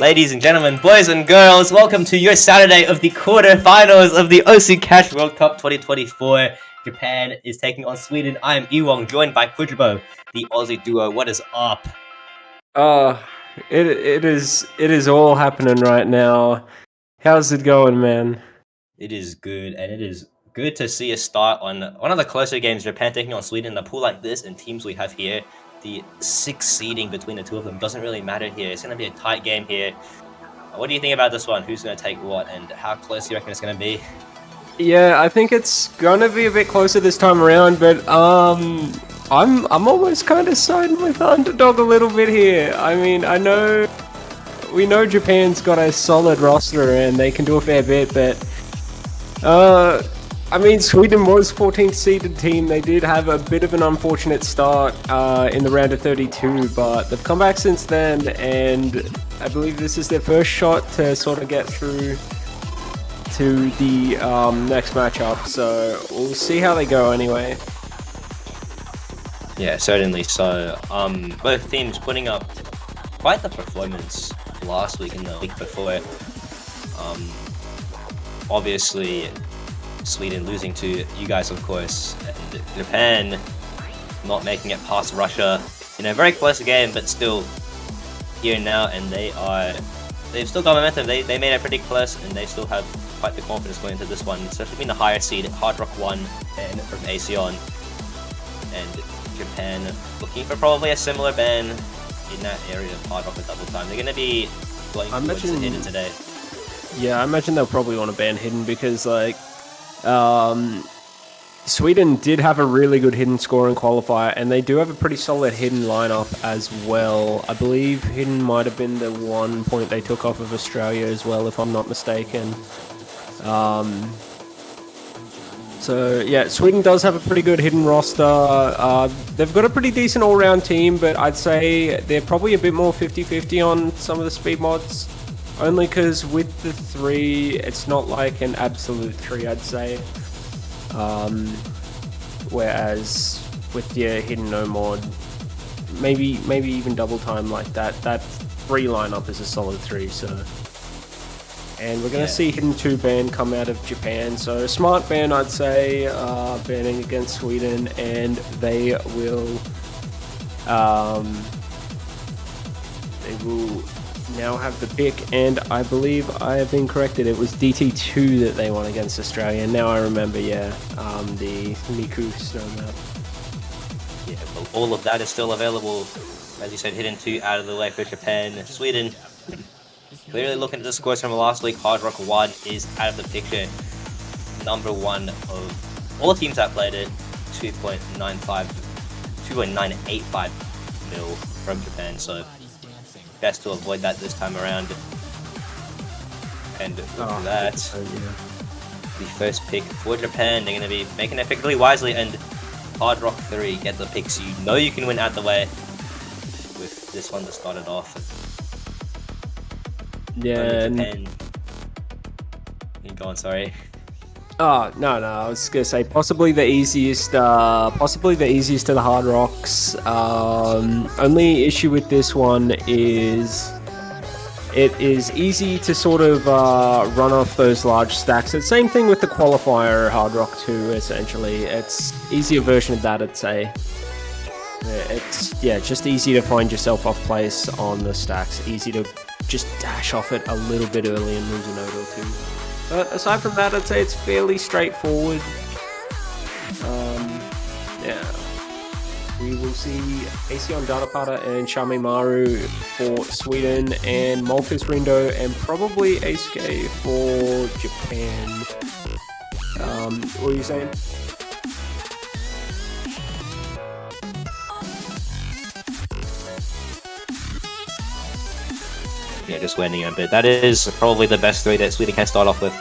Ladies and gentlemen, boys and girls, welcome to your Saturday of the quarterfinals of the OC Cash World Cup 2024. Japan is taking on Sweden. I am Ewong, joined by Quidribo, the Aussie duo. What is up? It is all happening right now. How's it going, man? It is good, and it is good to see a start on one of the closer games. Japan taking on Sweden in a pool like this, and teams we have here. The 6 seeding between the two of them doesn't really matter here. It's going to be a tight game here. What do you think about this one? Who's going to take what, and how close do you reckon it's going to be? Yeah, I think it's gonna be a bit closer this time around, but I'm almost kind of siding with the underdog a little bit here. I mean, we know Japan's got a solid roster and they can do a fair bit, but I mean, Sweden was 14th seeded team. They did have a bit of an unfortunate start in the round of 32, but they've come back since then, and I believe this is their first shot to sort of get through to the next matchup. So we'll see how they go anyway. Yeah, certainly so. Both teams putting up quite the performance last week and the week before. Obviously, Sweden losing to you guys, of course, and Japan not making it past Russia in a very close game, but still here now, and they've still got momentum. They made it pretty close, and they still have quite the confidence going into this one, especially being the higher seed, Hard Rock 1 and from ASEAN, and Japan looking for probably a similar ban in that area of Hard Rock with double time. They're going to be going towards the hidden today. Yeah, I imagine they'll probably want to ban hidden because, like, Sweden did have a really good hidden scoring qualifier, and they do have a pretty solid hidden lineup as well. I believe hidden might have been the 1 point they took off of Australia as well, if I'm not mistaken. So yeah, Sweden does have a pretty good hidden roster. They've got a pretty decent all-round team, but I'd say they're probably a bit more 50-50 on some of the speed mods. Only because with the 3, it's not like an absolute 3, I'd say. Whereas with your hidden no mod, maybe even double time like that 3 lineup is a solid 3. So, and we're gonna see hidden 2 ban come out of Japan. So smart ban, I'd say, banning against Sweden, and they will now have the pick, and I believe I have been corrected. It was DT2 that they won against Australia. Now I remember, the Miku snow map. Yeah, well, all of that is still available. As you said, hidden 2 out of the way for Japan. Sweden clearly looking at the scores from last week. Hard Rock 1 is out of the picture. Number 1 of all teams that played it. 2.985 mil from Japan. So best to avoid that this time around. And look at that. The first pick for Japan. They're going to be making it pick really wisely, and Hard Rock 3 get the picks. You know you can win out the way with this one that started off. Yeah. Japan. Go on, sorry. Oh, no, I was gonna say possibly the easiest of the Hard Rocks. Only issue with this one is it is easy to sort of run off those large stacks. It's the same thing with the qualifier Hard Rock 2, essentially. It's easier version of that, I'd say. It's just easy to find yourself off place on the stacks. Easy to just dash off it a little bit early and lose a node or 2. But aside from that, I'd say it's fairly straightforward. We will see ASEAN Datapata and Shamimaru for Sweden, and Malthus Rindo, and probably Aisuke for Japan. What are you saying? Yeah, just waiting a bit. That is probably the best 3 that Sweden can start off with.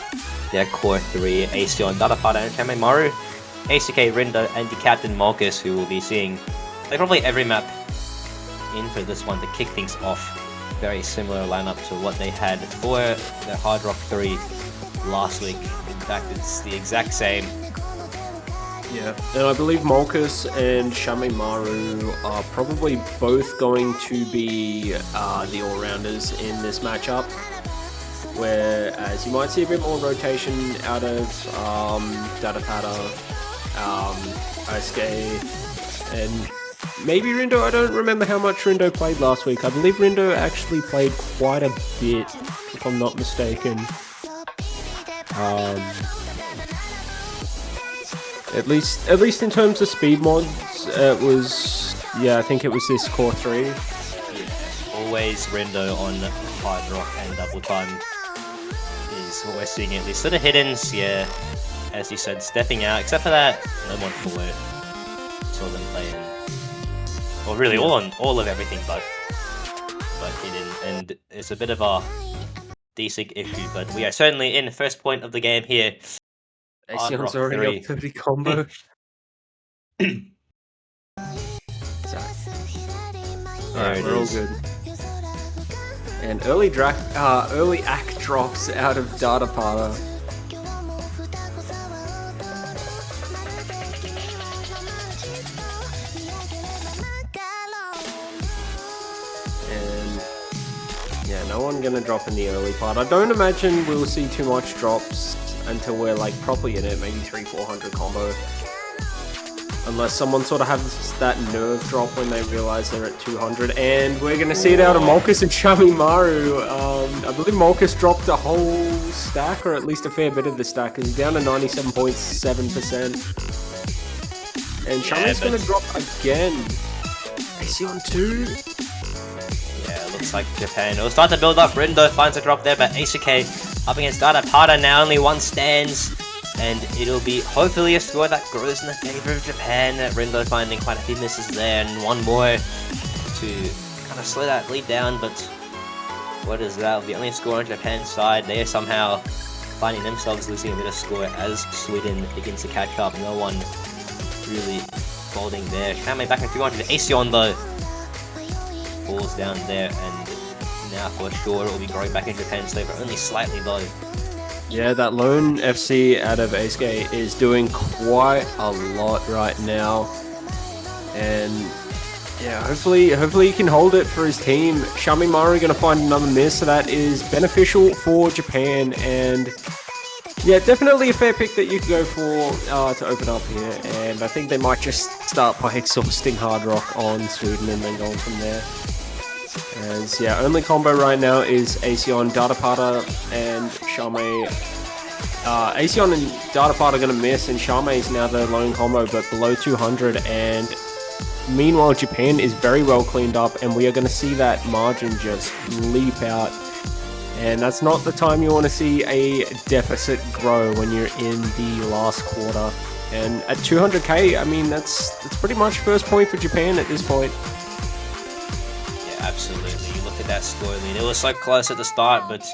Their core 3, ASEAN Datapata and Shamimaru, Aisuke Rindo, and the captain Malthus, who will be seeing like probably every map in for this one to kick things off. Very similar lineup to what they had for their Hard Rock 3 last week. In fact, it's the exact same. Yeah, and I believe Molkus and Shamimaru are probably both going to be the all-rounders in this matchup. Whereas you might see a bit more rotation out of Dadapada, Isuke, and maybe Rindo. I don't remember how much Rindo played last week. I believe Rindo actually played quite a bit, if I'm not mistaken. At least in terms of speed mods, it was, yeah, I think it was this core 3. Yeah, always Rindo on hard rock and double time is what we're seeing at least. So the hiddens, yeah, as you said, stepping out, except for that, no one forward. Saw them playing, well, really all of everything but hidden, and it's a bit of a decent issue, but we are certainly in the first point of the game here. Asion's already up 30 combo. Alright, we're all good. And early act drops out of Dadapada. And yeah, no one gonna drop in the early part. I don't imagine we'll see too much drops until we're like properly in it, maybe 300-400 combo. Unless someone sort of has that nerve drop when they realize they're at 200. And we're going to see it out of Molkus and Shamimaru. I believe Molkus dropped a whole stack, or at least a fair bit of the stack, because he's down to 97.7%. And Shami's going to drop again. Asion 2. Yeah, looks like Japan will start to build up. Rindo finds a drop there, but Asuke up against Dadapada now, only one stands. And it'll be hopefully a score that grows in the favor of Japan. Rindo finding quite a few misses there, and one more to kind of slow that lead down. But what is that? The only score on Japan's side. They are somehow finding themselves losing a bit of score as Sweden begins to catch up. No one really folding there. Shame back in 200. Asion though falls down there, and now for sure it will be growing back in Japan's favor, only slightly though. Yeah, that lone FC out of Asuke is doing quite a lot right now. And yeah, hopefully he can hold it for his team. Shamimaru going to find another miss, so that is beneficial for Japan. And yeah, definitely a fair pick that you could go for to open up here. And I think they might just start by exhausting Hard Rock on Sweden and then going from there. As yeah, only combo right now is Asion, Dadapada, and Shame. Asion and Dadapada are going to miss, and Shame is now the lone combo, but below 200. And meanwhile, Japan is very well cleaned up, and we are going to see that margin just leap out. And that's not the time you want to see a deficit grow when you're in the last quarter. And at 200k, I mean, that's pretty much first point for Japan at this point. Absolutely. You look at that score lead. It was so close at the start, but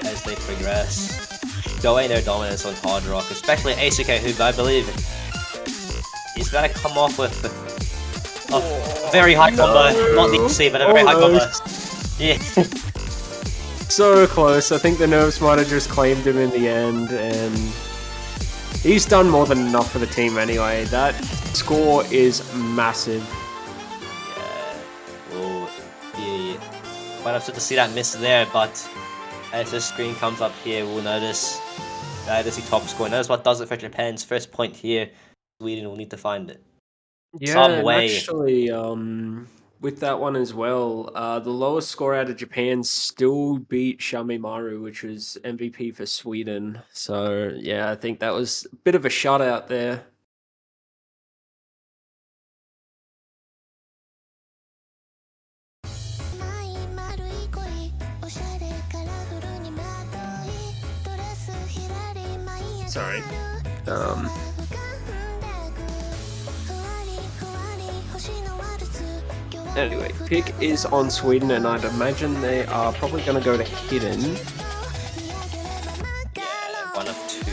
as they progress, showing their dominance on Hard Rock, especially Asuke, who I believe is going to come off with a very high combo. Not the EC, but a very high combo. Yeah. So close. I think the nerves might have just claimed him in the end, and he's done more than enough for the team anyway. That score is massive. Quite upset to see that miss there, but as the screen comes up here, we'll notice that is the top score. Notice what does it for Japan's first point here. Sweden will need to find it some way. Actually, with that one as well, the lowest score out of Japan still beat Shamimaru, which was MVP for Sweden. So yeah, I think that was a bit of a shutout there. Sorry. Anyway, pick is on Sweden, and I'd imagine they are probably going to go to hidden. Yeah, one of two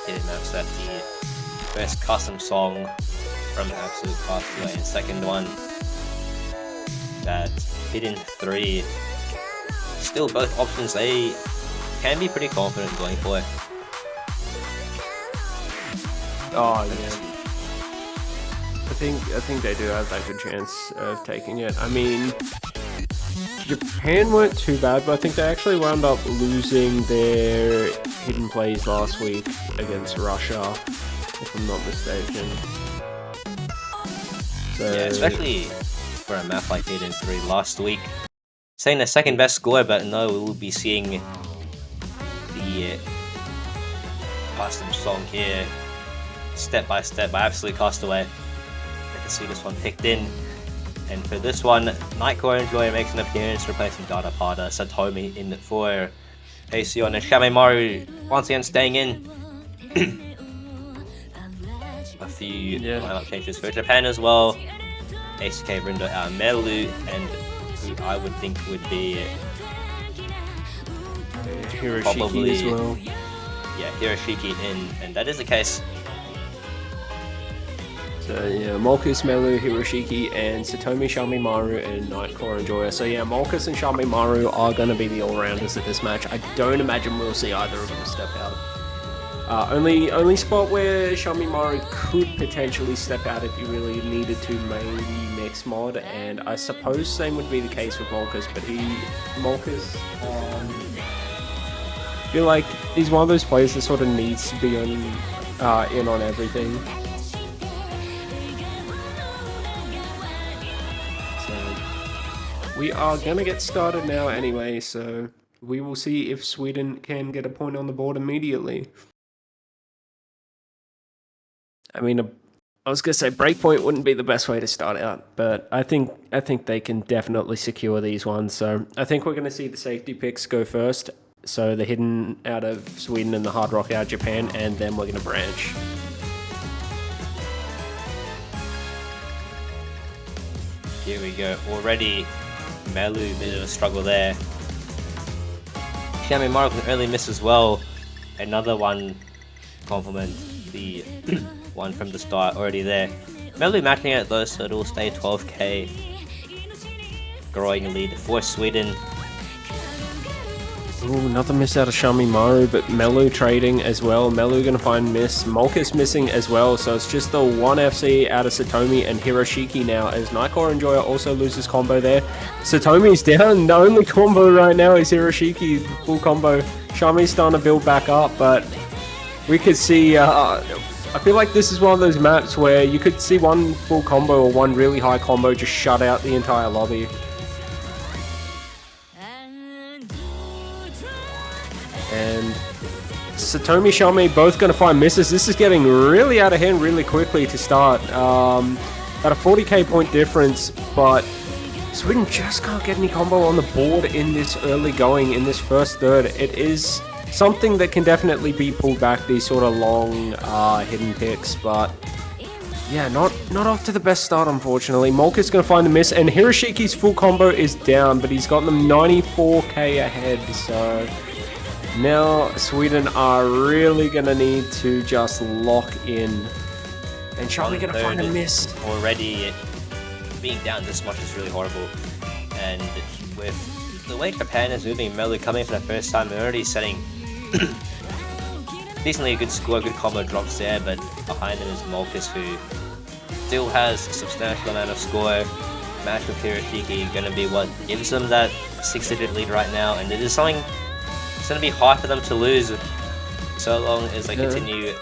hidden maps. That the first custom song from Absolute Cosplay, and second one that hidden 3. Still, both options they can be pretty confident going for it. Oh yeah. I think they do have that good chance of taking it. I mean, Japan weren't too bad, but I think they actually wound up losing their hidden plays last week against Russia, if I'm not mistaken. So, yeah, especially for a map like Hidden 3 last week. Saying the second best score, but no, we will be seeing the custom song here step by step by Absolute Castaway. I can see this one picked in. And for this one, Nightcore Enjoy makes an appearance, replacing Dada Pada, Satomi in for Aesion, and Shamemaru once again staying in. A few lineup changes for Japan as well. ACK Rindo out Melu, and who I would think would be Hiroshiki probably as well. Yeah, Hiroshiki in, and that is the case. So yeah, Molkus, Melu, Hiroshiki, and Satomi, Shamemaru, and Nightcore Enjoyer. So yeah, Molkus and Shamemaru are going to be the all-rounders at this match. I don't imagine we'll see either of them step out. Only spot where Shamemaru could potentially step out if you really needed to, maybe mix mod, and I suppose same would be the case with Molkus, but Molkus, I feel like he's one of those players that sort of needs to be in on everything. We are going to get started now anyway, so we will see if Sweden can get a point on the board immediately. I mean, I was going to say Breakpoint wouldn't be the best way to start out, but I think they can definitely secure these ones. So I think we're going to see the safety picks go first. So the Hidden out of Sweden and the Hard Rock out of Japan, and then we're going to branch. Here we go. Already Melu, bit of a struggle there. Shamemaru with an early miss as well. Another one compliment, the one from the start already there. Melu matching it though, so it'll stay 12k. Growing lead for Sweden. Ooh, another miss out of Shamemaru, but Melu trading as well. Melu gonna find miss. Molkus missing as well, so it's just the one FC out of Satomi and Hiroshiki now, as Nightcore Enjoyer also loses combo there. Satomi's down. The only combo right now is Hiroshiki, full combo. Shami's starting to build back up, but we could see... I feel like this is one of those maps where you could see one full combo or one really high combo just shut out the entire lobby. And Satomi, Shami both going to find misses. This is getting really out of hand really quickly to start. About a 40k point difference, but Sweden just can't get any combo on the board in this early going, in this first third. It is something that can definitely be pulled back, these sort of long hidden picks, but yeah, not off to the best start, unfortunately. Molkus going to find a miss, and Hiroshiki's full combo is down, but he's got them 94k ahead, so... Now Sweden are really going to need to just lock in. And Shami going to find a miss. Already being down this much is really horrible. And with the way Japan is moving, Melu coming for the first time, they're already setting decently a good score, good combo drops there, but behind them is Molkus, who still has a substantial amount of score. Match with Hiroshiki going to be what gives them that 6-digit lead right now, and it is something... It's going to be hard for them to lose so long as they continue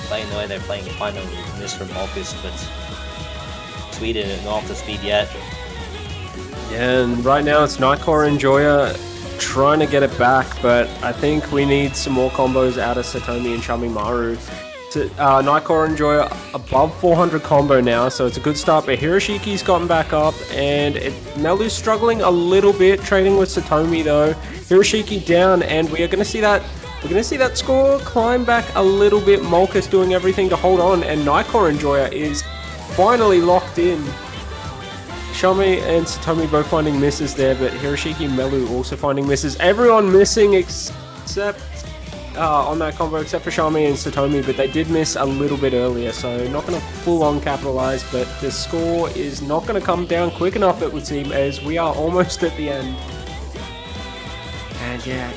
playing the way they're playing. Final miss from Molkus, but Sweden not off the speed yet. Yeah, and right now it's Nightcore Enjoyer trying to get it back, but I think we need some more combos out of Satomi and Shamemaru. Nightcore Enjoyer above 400 combo now, so it's a good start, but Hiroshiki's gotten back up, and Melu's struggling a little bit, trading with Satomi though. Hiroshiki down, and we are going to see that. We're going to see that score climb back a little bit. Molkus doing everything to hold on, and Nightcore Enjoyer is finally locked in. Shami and Satomi both finding misses there, but Hiroshiki and Melu also finding misses. Everyone missing except on that combo, except for Shami and Satomi, but they did miss a little bit earlier, so not going to full-on capitalize, but the score is not going to come down quick enough, it would seem, as we are almost at the end. And yeah,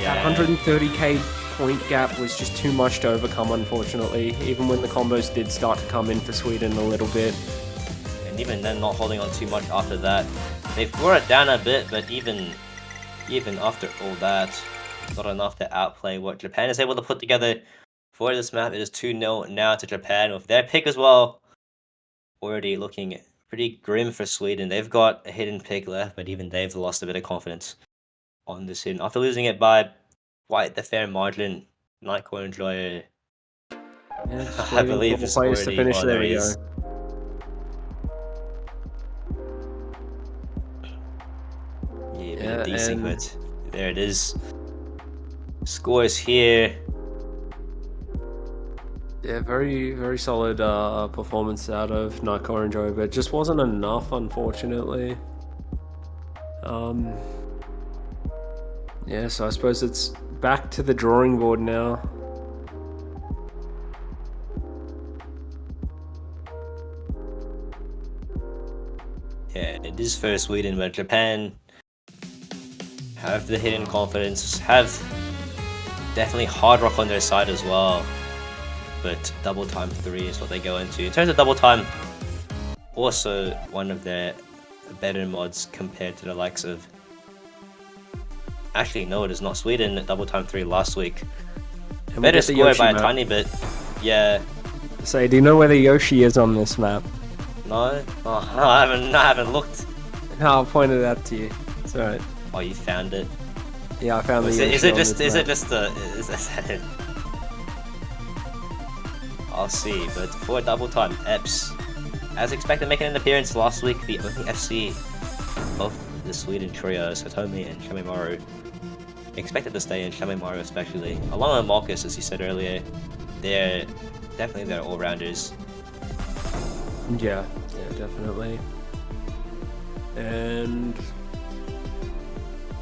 that 130k point gap was just too much to overcome, unfortunately, even when the combos did start to come in for Sweden a little bit. And even then, not holding on too much after that. They've brought it down a bit, but even after all that, not enough to outplay what Japan is able to put together for this map. It is 2-0 now to Japan with their pick as well. Already looking pretty grim for Sweden. They've got a hidden pick left, but even they've lost a bit of confidence on this hidden. After losing it by quite the fair margin, Nightcore Enjoyer, Yeah, just I waiting believe, for is players to already finish. one of There we these. go. Yeah, a bit Yeah, of desync, and but there it is. Scores here. yeah, very solid performance out of Nightcore and Joe, but it just wasn't enough, unfortunately. Yeah, so I suppose it's back to the drawing board now. Yeah, it is for Sweden, but Japan have the hidden confidence, have definitely hard rock on their side as well. But double time 3 is what they go into. In terms of double time, also one of their better mods compared to the likes of... Actually, no, it is not. Sweden at double time 3 last week. And Better we get the score Yoshi by a map. tiny bit. Yeah. Say, do you know where the Yoshi is on this map? No? Oh, I haven't looked. No, I'll point it out to you. It's alright. Oh, you found it. Yeah, I found the Yoshi Is it on just this map. is that it? I'll see, but for double time, Eps, as expected, making an appearance last week, the only FC of the Sweden trio, Satomi and Shamimaru, expected to stay in, Shamimaru especially, along with Marcus, as you said earlier. They're definitely all-rounders. Yeah, definitely. And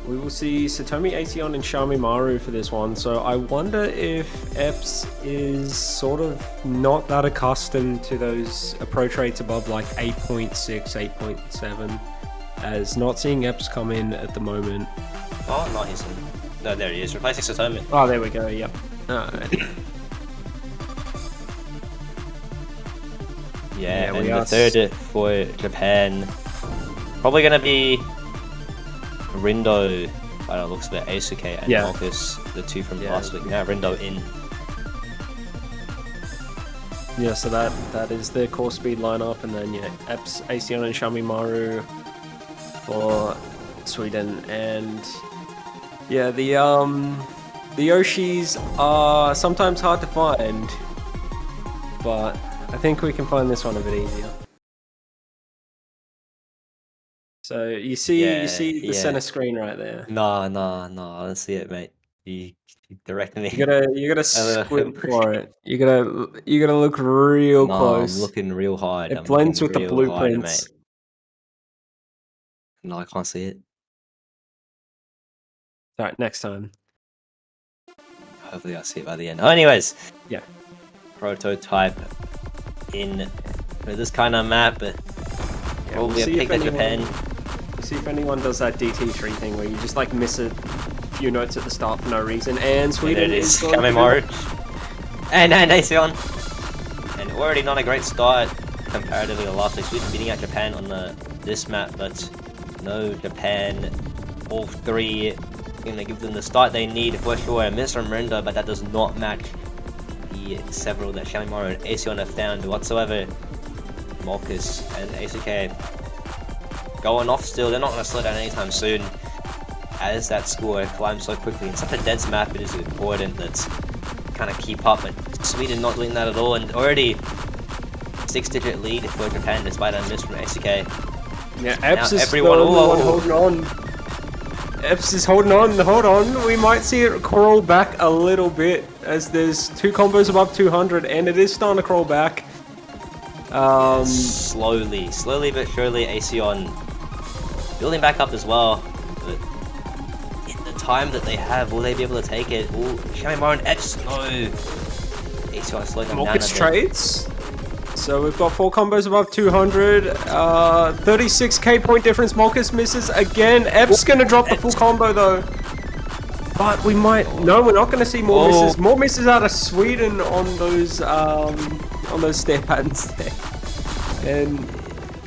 we will see Satomi, Aeon, and Shamimaru for this one. So I wonder if Eps is sort of not that accustomed to those approach rates above like 8.6, 8.7, as not seeing Eps come in at the moment. Oh, not his. No, there he is, replacing Satomi. Oh, there we go, yep. Alright. Yeah, we and the are third for Japan, probably going to be Rindo, by the looks of it, Asuke and Yeah. Marcus, the two from Yeah. last week. Now Rindo in. Yeah, so that is their core speed lineup, and then yeah, Eps, Aeon, and Shamimaru for Sweden, and yeah, the Yoshis are sometimes hard to find, but I think we can find this one a bit easier. So you see the center screen right there. No, I don't see it, mate. You directed me. You gotta squint for it. You gotta look real No, close. I'm looking real hard. It blends with the real hard, blueprints. mate. No, I can't see it. Alright, next time. Hopefully I'll see it by the end. Oh, anyways. Yeah. Prototype in for this kind of map. Probably a pick that Japan. We'll see if anyone does that DT3 thing where you just like miss a few notes at the start for no reason. And Sweden There it is. going Kamimaru. And Aeon. And already not a great start comparatively to last week. Sweden beating out Japan on this map, but no Japan. All three gonna give them the start they need for sure. A miss from Rindo, but that does not match the several that Shamimaru and Aeon have found whatsoever. Marcus and Asuke going off still. They're not going to slow down anytime soon as that score climbs so quickly. In such a dense map, it is important that kind of keep up, but Sweden not doing that at all, and already 6-digit lead for Japan despite a miss from Asuke. Yeah, Eps is everyone the only one holding on. Eps is holding on, hold on. We might see it crawl back a little bit as there's two combos above 200 and it is starting to crawl back. Slowly but surely, Aeon building back up as well. But in the time that they have, will they be able to take it? Ooh, Shamimaru and Eps, no. Aeon slowing them down a Marcus bit. trades. So we've got 4 combos above 200. 36k point difference. Marcus misses again. Eps gonna drop the full combo though. But we might. No, we're not going to see more misses. More misses out of Sweden on those stair patterns there. And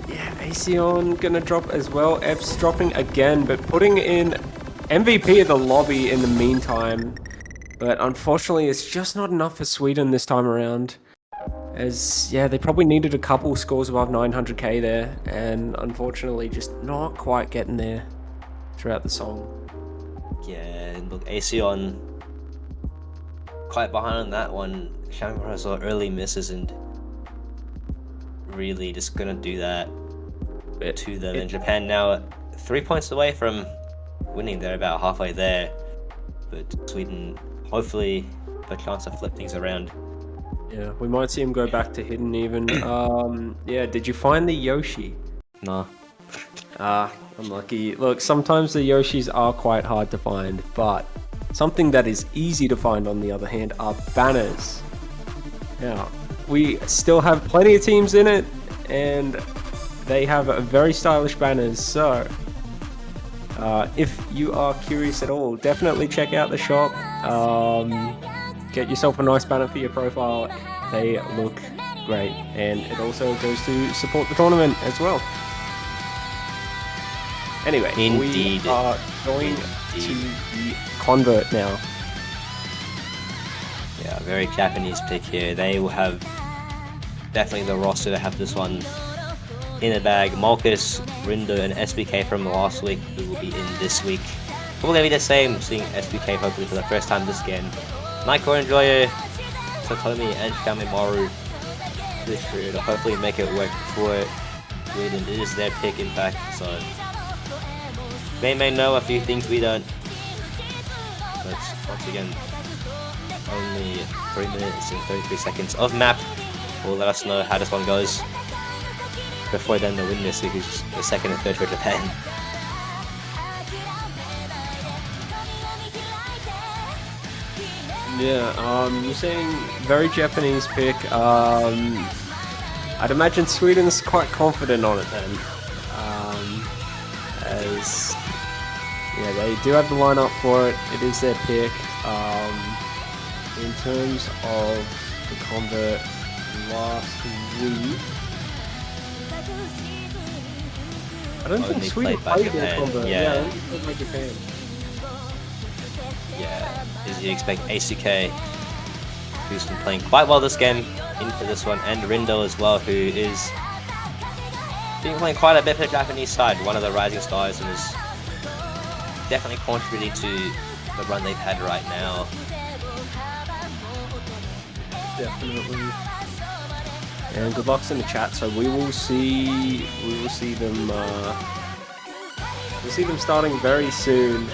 yeah, Aesion gonna drop as well. Epps dropping again, but putting in MVP of the lobby in the meantime. But unfortunately, it's just not enough for Sweden this time around. As yeah, they probably needed a couple scores above 900k there, and unfortunately, just not quite getting there throughout the song. Yeah, look, Aesion quite behind on that one. Shamrock saw early misses and really just gonna do that to them. And Japan now 3 points away from winning. They're about halfway there, but Sweden hopefully have a chance to flip things around. Yeah, we might see him go back to hidden even. Yeah, did you find the Yoshi? No. Unlucky. Look, sometimes the Yoshis are quite hard to find, but something that is easy to find on the other hand are banners. Now, we still have plenty of teams in it, and they have very stylish banners, so if you are curious at all, definitely check out the shop. Get yourself a nice banner for your profile. They look great, and it also goes to support the tournament as well. Anyway, we are going to the Convert now. Yeah, very Japanese pick here. They will have definitely the roster to have this one in the bag. Marcus, Rindo, and SBK from last week who will be in this week. Probably gonna be the same, seeing SBK hopefully for the first time this game. Naiko Enjoyer, Satomi, and Shamimaru this period. Hopefully make it work for Sweden. It is their pick, in fact, so they may know a few things we don't. But once again, only 3 minutes and 33 seconds of map will let us know how this one goes before then the win this week is the second and third for Japan. Yeah, you're saying very Japanese pick. I'd imagine Sweden's quite confident on it then. As yeah, they do have the lineup for it. It is their pick. In terms of the Convert last week, I don't think Sweden played their Convert. Yeah, only played by Japan. Yeah, as you expect, ACK, who's been playing quite well this game, into this one, and Rindo as well, who is been playing quite a bit for the Japanese side, one of the rising stars, and is definitely contributing to the run they've had right now. Definitely. And good luck's in the chat. So we will see them. We'll see them starting very soon.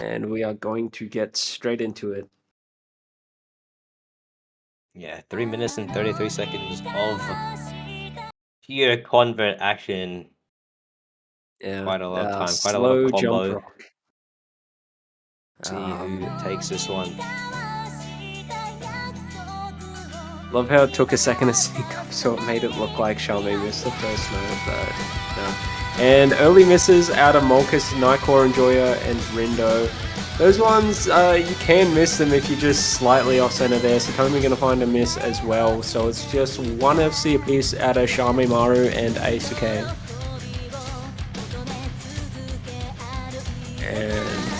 And we are going to get straight into it. Yeah, 3 minutes and 33 seconds of pure Convert action. Yeah, quite a lot of time, quite a lot of combo. Jump rock. See who takes this one. Love how it took a second to sync up, so it made it look like Xiaomi missed the first note, but no. And early misses out of Molkus, Nightcore Enjoyer, and Rindo. Those ones, you can miss them if you're just slightly off center there, so Tomi going to find a miss as well. So it's just one FC apiece out of Shamimaru and Aisuke. And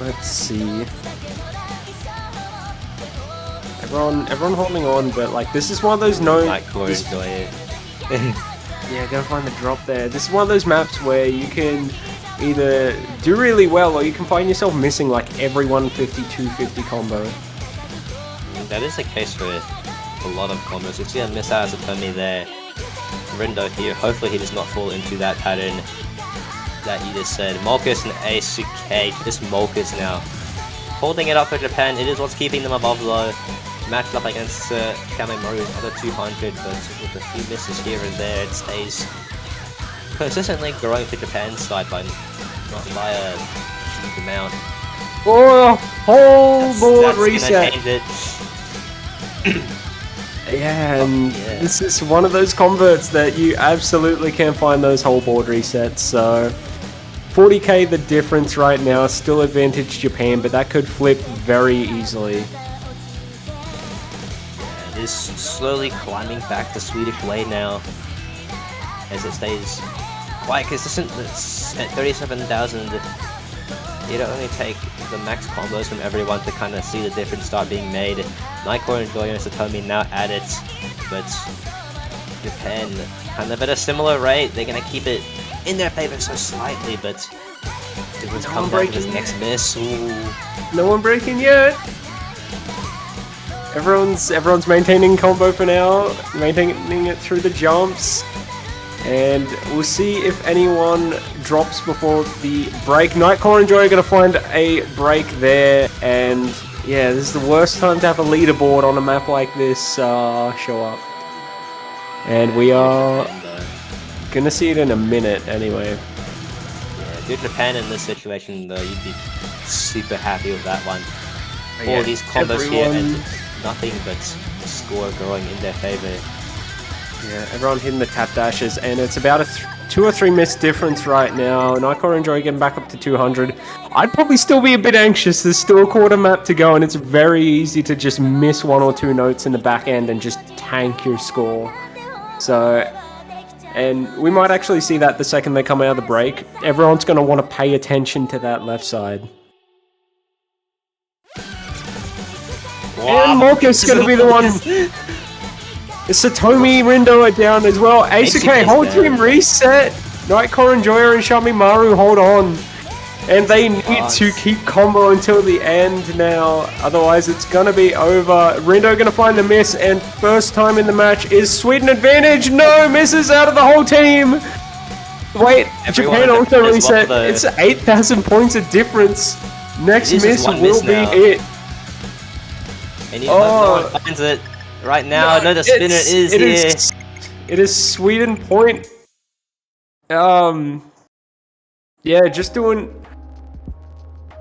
let's see. Everyone holding on, but like this is one of those Nightcore Enjoyer. Yeah, gotta find the drop there. This is one of those maps where you can either do really well or you can find yourself missing like every 150, 250 combo. That is the case for a lot of combos. You see a miss out as a Tomi there. Rindo here, hopefully he does not fall into that pattern that you just said. Molkus and ACK, this Molkus now holding it up for Japan. It is what's keeping them above though. Matched up against Kamimaru's other 200, but with a few misses here and there, it stays consistently growing for Japan's side, but not by a huge amount. Oh, whole board that's reset. Gonna change it. Yeah, and yeah. this is one of those converts that you absolutely can't find those whole board resets. So 40k the difference right now, still advantage Japan, but that could flip very easily. Yeah, it is slowly climbing back the Swedish way now, as it stays quite consistent. It's at 37,000. It'll only take the max combos from everyone to kind of see the difference start being made. Nightcore and Joyo and Satomi now at it, but Japan kind of at a similar rate. They're going to keep it in their favor so slightly, but it was coming down to this next miss. Ooh. No one breaking yet. Everyone's maintaining combo for now, maintaining it through the jumps. And we'll see if anyone drops before the break. Nightcore and Joy are going to find a break there. And yeah, this is the worst time to have a leaderboard on a map like this show up. And we are going to see it in a minute anyway. Yeah, if you're Japan in this situation though, you'd be super happy with that one. Yeah, all these combos here and nothing but score growing in their favor. Yeah, everyone hitting the tap dashes, and it's about a 2 or 3 miss difference right now. Nightcore and Joy getting back up to 200. I'd probably still be a bit anxious. There's still a quarter map to go, and it's very easy to just miss 1 or 2 notes in the back end and just tank your score. So, and we might actually see that the second they come out of the break. Everyone's going to want to pay attention to that left side. Wow. And Marcus is going to be the one. Satomi, Rindo are down as well. ACK, whole team reset. Nightcore and Joya and Shami Maru hold on. And they need to keep combo until the end now. Otherwise, it's going to be over. Rindo going to find the miss. And first time in the match is Sweden advantage. No, misses out of the whole team. Wait, Japan also reset. It's 8,000 points of difference. Next miss will be it. And no one finds it. Right now, no, the spinner is here. It is Sweden point. Yeah, just doing.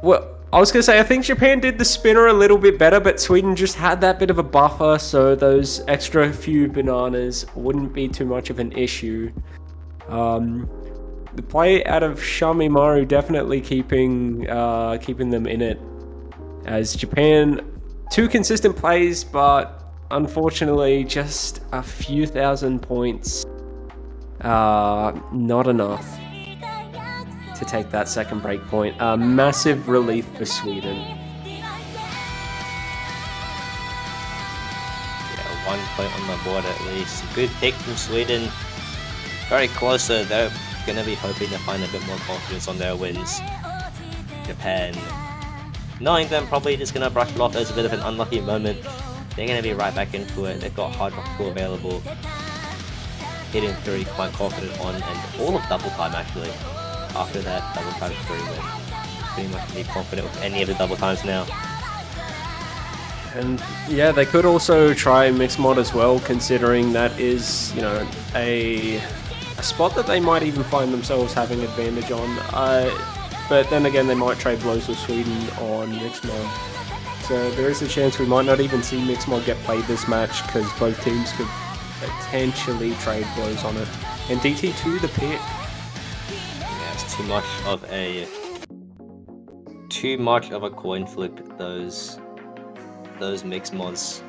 Well, I was gonna say I think Japan did the spinner a little bit better, but Sweden just had that bit of a buffer, so those extra few bananas wouldn't be too much of an issue. The play out of Shami Maru definitely keeping them in it, as Japan 2 consistent plays, but unfortunately, just a few thousand points. Not enough to take that second break point. Massive relief for Sweden. Yeah, 1 point on the board at least. Good pick from Sweden. Very close, so they're going to be hoping to find a bit more confidence on their wins. Japan, knowing them, probably just going to brush it off as a bit of an unlucky moment. They're going to be right back into it. They've got Hard Rock 2 available. Hitting 3 quite confident on, and all of double time actually. After that double time 3, we're pretty much be confident with any of the double times now. And yeah, they could also try mixed mod as well, considering that is, you know, a spot that they might even find themselves having advantage on. But then again, they might trade blows with Sweden on mixed mod. So there is a chance we might not even see mixed mod get played this match, because both teams could potentially trade blows on it. And DT2 the pick. Yeah, it's too much of a coin flip. Those mixed mods.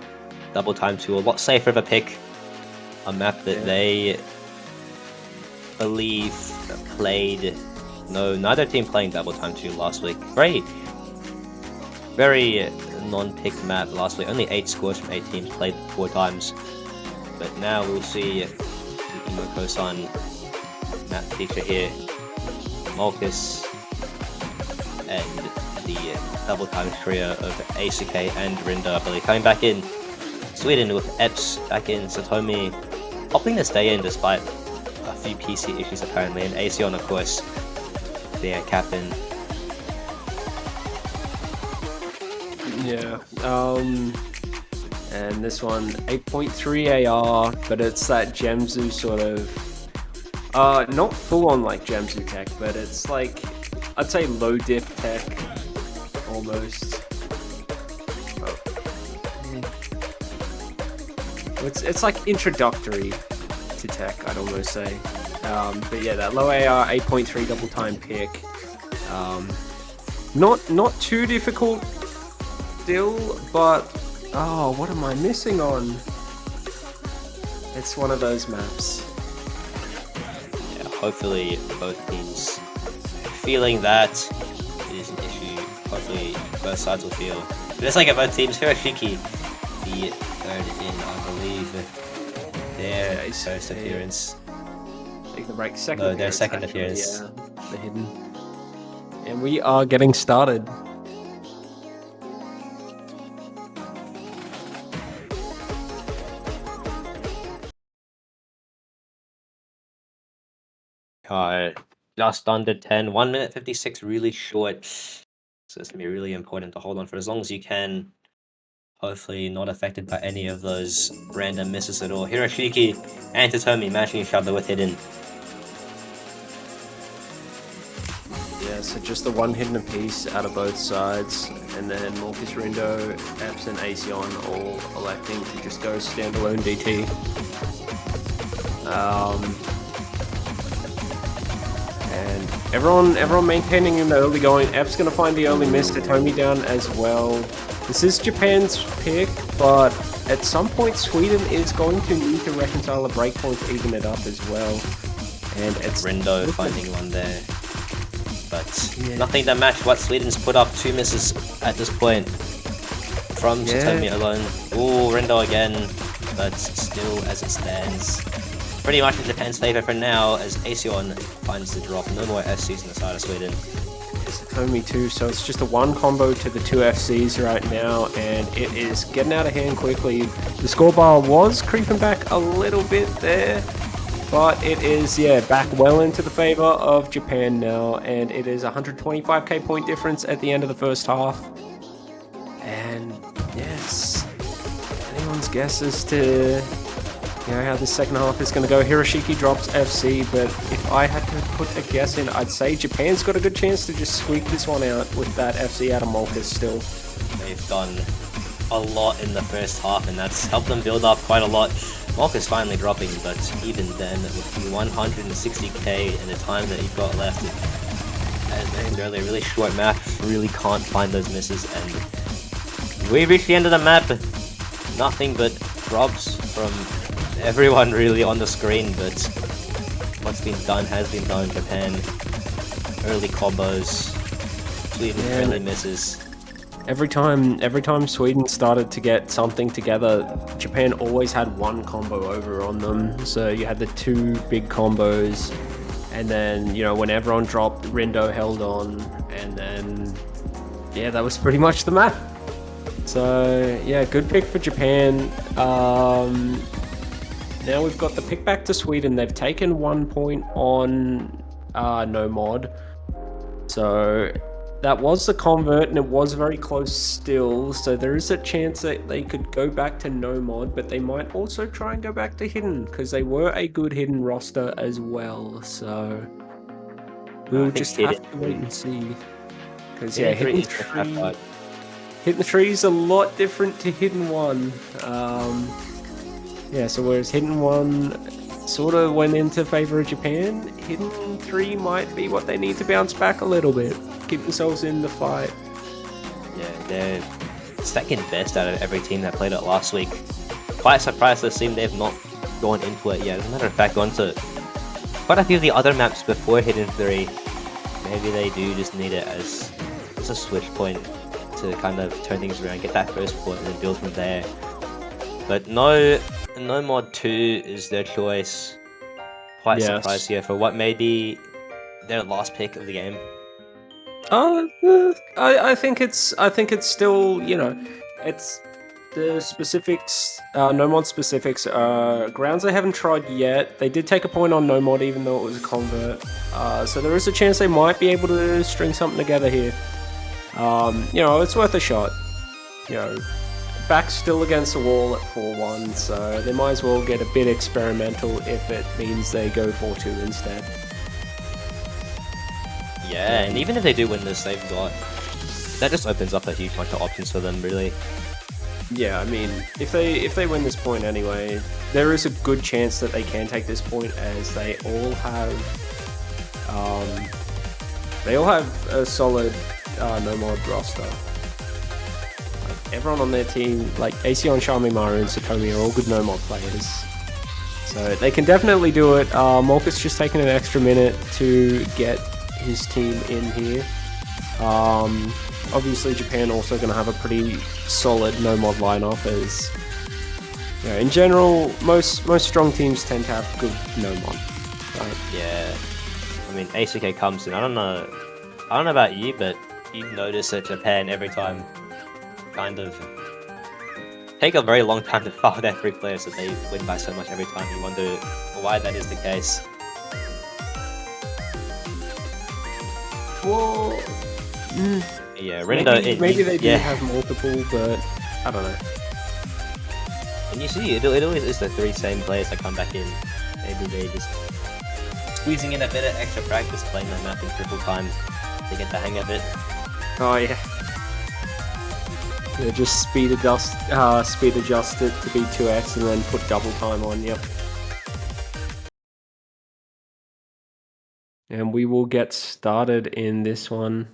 Double time 2, a lot safer of a pick. A map that they believe played. No, neither team playing double time 2 last week. Very non-picked map last week. Only 8 scores from 8 teams played 4 times. But now we'll see the Imoko-san map feature here. Malkus and the double time trio of ACK and Rindo, I believe, coming back in. Sweden with Epps back in, Satomi opting to stay in despite a few PC issues apparently, and Aesion, of course, their captain. Yeah, and this one 8.3 AR, but it's that Gemzu sort of, not full on like Gemzu tech, but it's like, I'd say low diff tech, almost. it's like introductory to tech, I'd almost say. But yeah, that low AR 8.3 double time pick. Not too difficult still, but oh, what am I missing on? It's one of those maps. Yeah, hopefully both teams feeling that it is an issue. Hopefully both sides will feel. But it's like at both teams, Hiroshiki, the third in, I believe, their first appearance. Take the break. Second No, appearance, their second actually, appearance. Yeah, the hidden. And we are getting started. Just under 10, 1 minute 56, really short. So it's gonna be really important to hold on for as long as you can. Hopefully not affected by any of those random misses at all. Hiroshiki and Totomi matching each other with hidden. Yeah, so just the one hidden apiece out of both sides, and then Morpheus Rindo, Epps, and Aesion all electing to just go standalone DT. And everyone maintaining in the early going. Epps gonna find the early miss, Totomi down as well. This is Japan's pick, but at some point Sweden is going to need to reconcile a breakpoint to even it up as well. And it's Rindo finding one there. But nothing to match what Sweden's put up. 2 misses at this point from Totomi alone. Ooh, Rindo again, but still as it stands. Pretty much in Japan's favor for now as Aesion finds the drop. No more SCs on the side of Sweden. It's Totomi too, so it's just a one combo to the 2 FCs right now, and it is getting out of hand quickly. The score bar was creeping back a little bit there, but it is, back well into the favor of Japan now, and it is 125k point difference at the end of the first half. And yes, anyone's guess as to how the second half is going to go. Hiroshiki drops FC, but if I had to put a guess in, I'd say Japan's got a good chance to just squeak this one out with that FC out of Molkas still. They've done a lot in the first half, and that's helped them build up quite a lot. Molkas finally dropping, but even then, with the 160k and the time that you've got left, as mentioned earlier, really short map, really can't find those misses, and we reached the end of the map. Nothing but drops from everyone really on the screen, but what's been done has been done. Japan, early combos, Sweden early misses. Every time Sweden started to get something together, Japan always had one combo over on them. So you had the 2 big combos, and then when everyone dropped, Rindo held on, and then that was pretty much the map. So good pick for Japan. Now we've got the pick back to Sweden. They've taken 1 point on no mod. So that was the convert, and it was very close still. So there is a chance that they could go back to no mod, but they might also try and go back to hidden, because they were a good hidden roster as well. So we'll just have to wait and see. Because hidden 3 is a lot different to hidden 1. So whereas hidden 1 sort of went into favor of Japan, hidden 3 might be what they need to bounce back a little bit, keep themselves in the fight. Yeah, they're second best out of every team that played it last week. Quite surprised to see they've not gone into it yet. As a matter of fact, gone to quite a few of the other maps before hidden 3. Maybe they do just need it as a switch point to kind of turn things around, get that first point, and then build from there. But no mod 2 is their choice. Quite surprised here for what may be their last pick of the game. I think it's still, it's the specifics, no mod specifics. Grounds I haven't tried yet. They did take a point on no mod, even though it was a convert. So there is a chance they might be able to string something together here. It's worth a shot. Back still against the wall at 4-1, so they might as well get a bit experimental if it means they go 4-2 instead. Yeah, and even if they do win this, that just opens up a huge bunch of options for them, really. Yeah, I mean, if they win this point anyway, there is a good chance that they can take this point, as they all have a solid no mod roster. Like, everyone on their team, like Asion, Xiaomi, Maru, and Satomi, are all good no mod players, so they can definitely do it. Molkus just taking an extra minute to get his team in here. Obviously, Japan also going to have a pretty solid no-mod lineup, as you know, in general, most strong teams tend to have good no-mod. Right? Yeah, I mean, ACK comes in. I don't know about you, but you notice that Japan every time kind of take a very long time to file their free players, so they win by so much every time. You wonder why that is the case. Well, yeah, Rindo. Maybe they do have multiple, but I don't know. And you see, it always is the 3 same players that come back in. Maybe they just squeezing in a bit of extra practice playing that map in triple time to get the hang of it. Oh yeah. Yeah, just speed adjust it to be 2x and then put double time on. Yep. And we will get started in this one.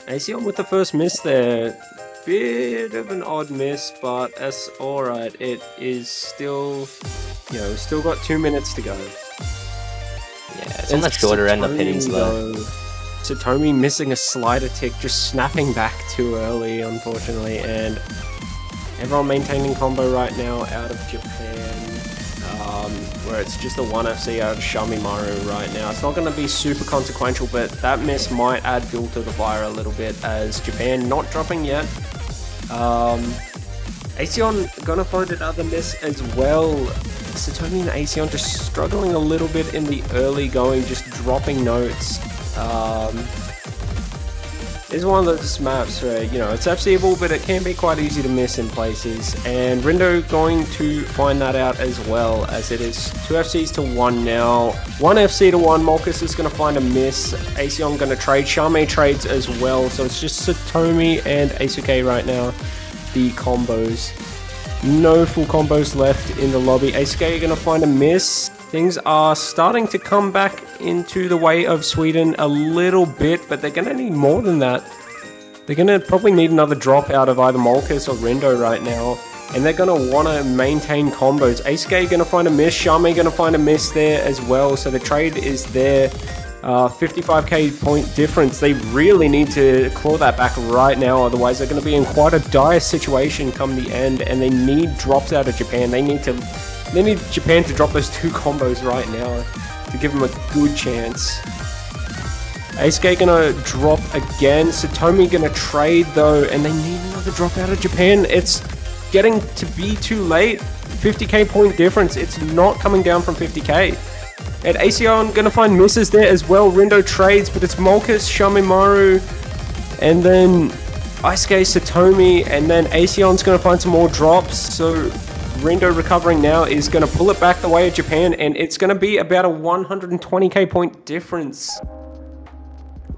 Asion with the first miss there. Bit of an odd miss, but that's alright. It is still, you know, still got 2 minutes to go. Yeah, it's on the shorter end of peninsula. Satomi missing a slider tick, just snapping back too early, unfortunately, and everyone maintaining combo right now out of Japan, where it's just a 1FC out of Xiaomi Maru right now. It's not going to be super consequential, but that miss might add fuel to the fire a little bit, as Japan not dropping yet. Asion gonna find another miss as well. Satomi and Asion just struggling a little bit in the early going, just dropping notes. It's one of those maps where, you know, it's FCable, but it can be quite easy to miss in places. And Rindo going to find that out as well, as it is 2 FCs to 1 now. 1 FC to 1, Molkus is going to find a miss. Asion going to trade, Xiaomi trades as well. So it's just Satomi and Asuke right now, the combos. No full combos left in the lobby. Asuke going to find a miss. Things are starting to come back into the way of Sweden a little bit, but they're going to need more than that. They're going to probably need another drop out of either Molkus or Rindo right now, and they're going to want to maintain combos. Asuke going to find a miss, Xiaomi going to find a miss there as well, so the trade is there. 55k point difference. They really need to claw that back right now, otherwise they're going to be in quite a dire situation come the end, and they need drops out of Japan. They need Japan to drop those 2 combos right now to give them a good chance. Asuke gonna drop again. Satomi gonna trade though, and they need another drop out of Japan. It's getting to be too late. 50k point difference. It's not coming down from 50k. And Asion gonna find misses there as well. Rindo trades, but it's Molkus, Xiaomi Maru, and then Asuke, Satomi, and then Asion's gonna find some more drops. So Rindo recovering now is going to pull it back the way of Japan, and it's going to be about a 120k point difference.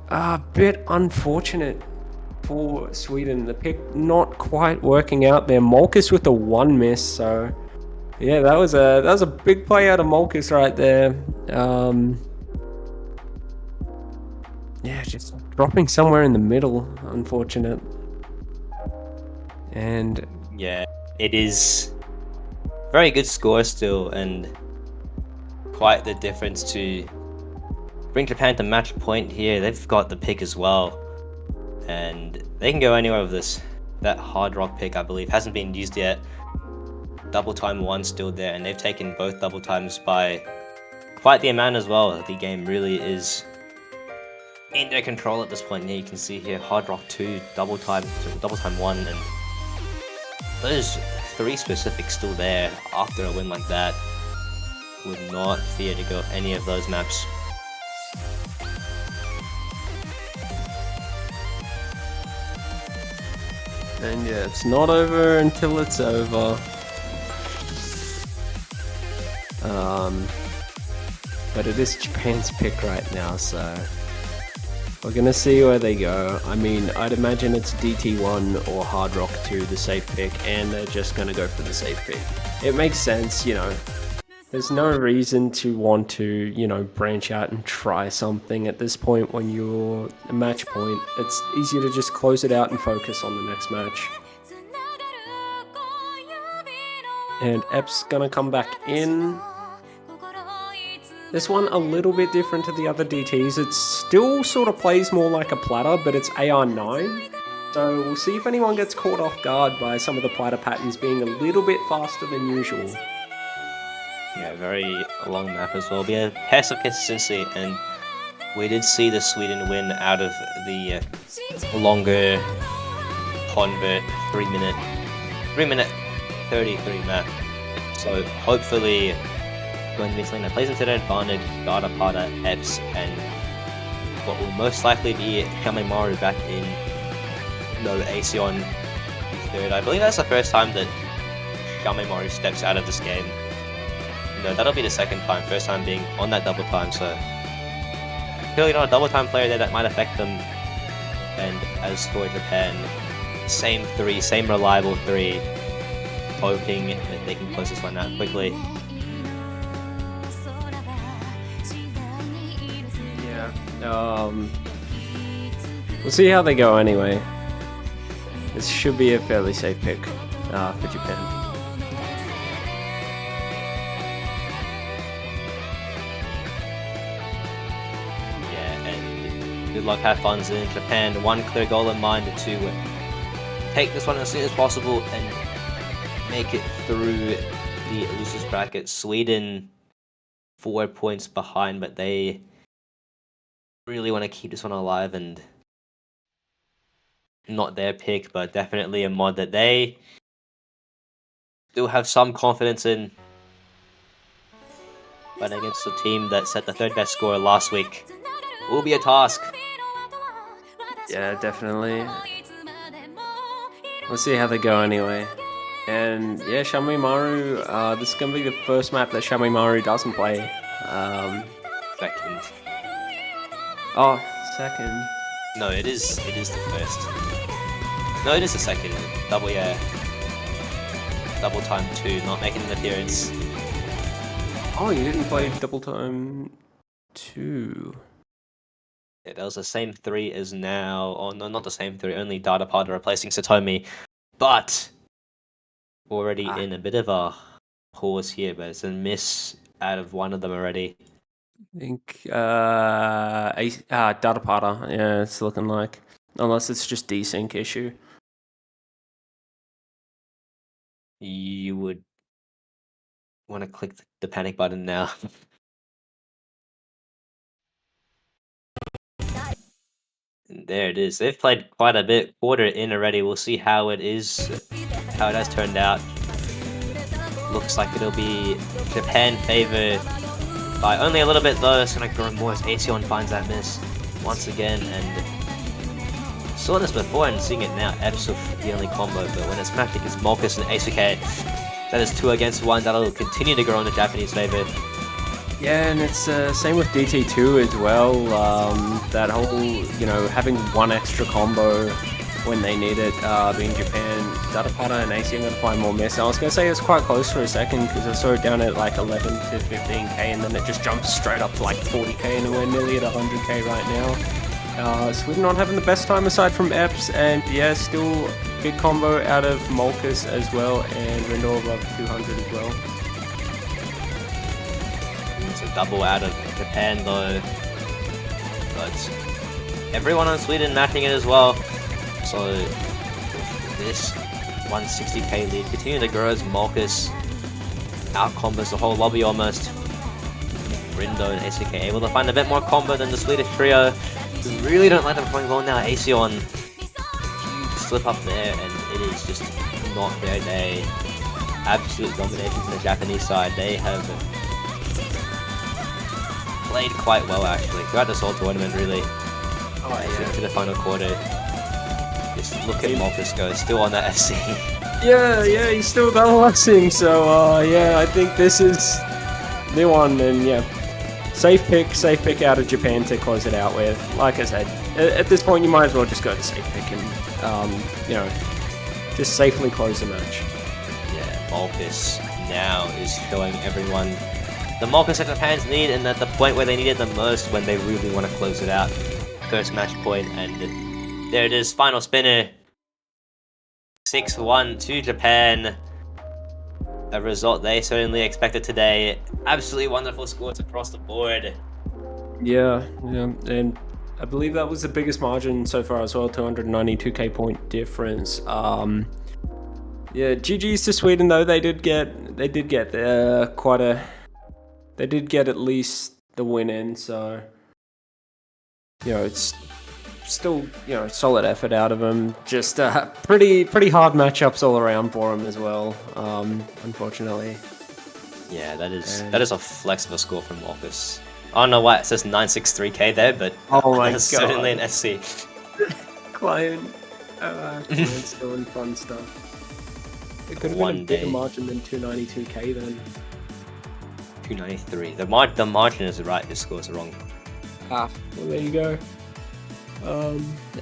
A bit unfortunate for Sweden. The pick not quite working out there. Molkus with the 1 miss, so yeah, that was a big play out of Molkus right there. Yeah, just dropping somewhere in the middle, unfortunate. And yeah, it is very good score still, and quite the difference to bring Japan to match point here. They've got the pick as well, and they can go anywhere with this. That hard rock pick, I believe, hasn't been used yet. Double time 1 still there, and they've taken both double times by quite the amount as well. The game really is in their control at this point. Here you can see here, hard rock 2, double time 1, and those 3 specifics still there after a win like that. would not fear to go any of those maps. And yeah, it's not over until it's over. But it is Japan's pick right now, so we're gonna see where they go. I mean, I'd imagine it's DT1 or Hard Rock 2, the safe pick, and they're just gonna go for the safe pick. It makes sense, you know. There's no reason to want to, you know, branch out and try something at this point when you're a match point. It's easier to just close it out and focus on the next match. And Ep's gonna come back in. This one a little bit different to the other DTs. It still sort of plays more like a platter, but it's AR9. So we'll see if anyone gets caught off guard by some of the platter patterns being a little bit faster than usual. Yeah, very long map as well. Be a test of consistency, and we did see the Sweden win out of the longer convert 3 minute 33 map. So hopefully going to be something that plays into their advantage. Data Pada, Eps, and what will most likely be Shamemaru back in Aseon third. I believe that's the first time that Shamemaru steps out of this game. No, that'll be the second time, first time being on that double time, so clearly not a double time player there that might affect them. And as for Japan, same three, same reliable three, hoping that they can close this one out quickly. We'll see how they go anyway. This should be a fairly safe pick for Japan. Yeah, and good luck, have fun in Japan. One clear goal in mind to take this one as soon as possible and make it through the losers bracket. Sweden 4 points behind, but they really want to keep this one alive, and not their pick, but definitely a mod that they still have some confidence in. But against the team that set the third best score last week will be a task. Yeah, definitely. We'll see how they go anyway. And yeah, Shamemaru, this is going to be the first map that Shamemaru doesn't play. Second. Oh, second. No, it is the first. No, it is the second. Double time 2, not making an appearance. Oh, you didn't play double time 2. Yeah, that was the same 3 as now. Oh no, not the same 3. Only Data Pada replacing Satomi, but already in a bit of a pause here. But it's a miss out of one of them already. I think Data Pada, yeah, it's looking like. Unless it's just desync issue. You would want to click the panic button now. And there it is. They've played quite a bit, quarter in already. We'll see how it has turned out. Looks like it'll be Japan favored by only a little bit though. It's gonna grow more as Aseon finds that miss once again, and saw this before and seeing it now. Eps with the only combo, but when it's matched against Molkus and Asuke, that is 2 against 1. That'll continue to grow in the Japanese favor. Yeah, and it's same with DT2 as well. That whole, you know, having one extra combo when they need it, being Japan, Data Pada and AC are going to find more miss. I was going to say it was quite close for a second because I saw it down at like 11 to 15k, and then it just jumps straight up to like 40k, and we're nearly at 100k right now. Sweden not having the best time aside from Eps, and yeah, still big combo out of Molkus as well, and Rindo above 200 as well. It's a double out of Japan though, but everyone on Sweden matching it as well. So this 160k lead continue to grow as Molkus out-combos the whole lobby almost. Rindo and ACK able to find a bit more combo than the Swedish trio, who really don't let them playing well now. Aseon, huge slip up there, and it is just not their day. Absolute domination from the Japanese side. They have played quite well actually throughout this whole tournament, really. To the final quarter. Just look at Marcus go, still on that SC. Yeah, he's still balancing. So yeah, I think this is the one, and yeah, safe pick out of Japan to close it out with. Like I said, at this point you might as well just go to safe pick and you know, just safely close the match. Yeah, Marcus now is showing everyone the Marcus that Japan's need, and at the point where they need it the most when they really want to close it out. First match point, and there it is, final spinner. 6-1 to Japan. A result they certainly expected today. Absolutely wonderful scores across the board. Yeah, and I believe that was the biggest margin so far as well, 292k point difference. Yeah, GG's to Sweden though. They did get at least the win in, so it's still solid effort out of them. Just pretty hard matchups all around for them as well. Unfortunately. Yeah, that is a flexible score from Marcus. I don't know why it says 963k there, but oh my god, certainly an SC. Client's doing fun stuff. It could have been a bigger margin than 292k then. 293. The margin is right. The scores are wrong. Well, there you go.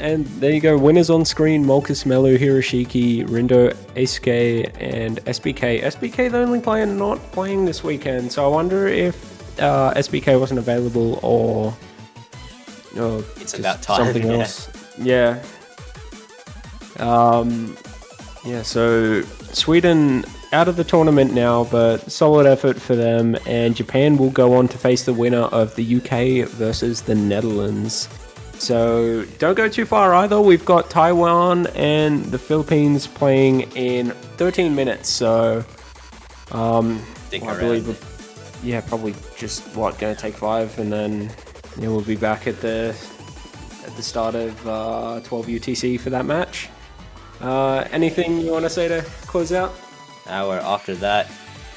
And there you go. Winners on screen: Marcus, Melu, Hiroshiki, Rindo, Aisuke, and SBK. SBK the only player not playing this weekend, so I wonder if SBK wasn't available or it's about time. Something else. Yeah. Yeah. So Sweden out of the tournament now, but solid effort for them. And Japan will go on to face the winner of the UK versus the Netherlands. So don't go too far either. We've got Taiwan and the Philippines playing in 13 minutes. So I believe, probably just going to take 5, and then we'll be back at the start of 12 UTC for that match. Anything you want to say to close out? Hour after that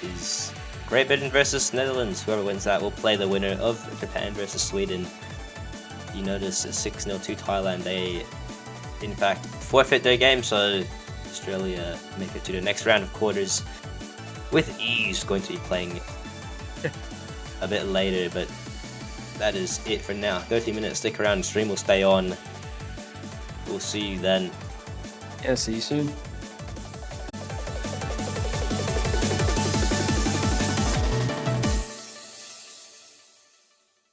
is Great Britain versus Netherlands. Whoever wins that will play the winner of Japan versus Sweden. You notice a 6-0 to Thailand. They, in fact, forfeit their game, so Australia make it to the next round of quarters with ease. Going to be playing a bit later, but that is it for now. 30 minutes. Stick around. Stream will stay on. We'll see you then. Yeah, see you soon.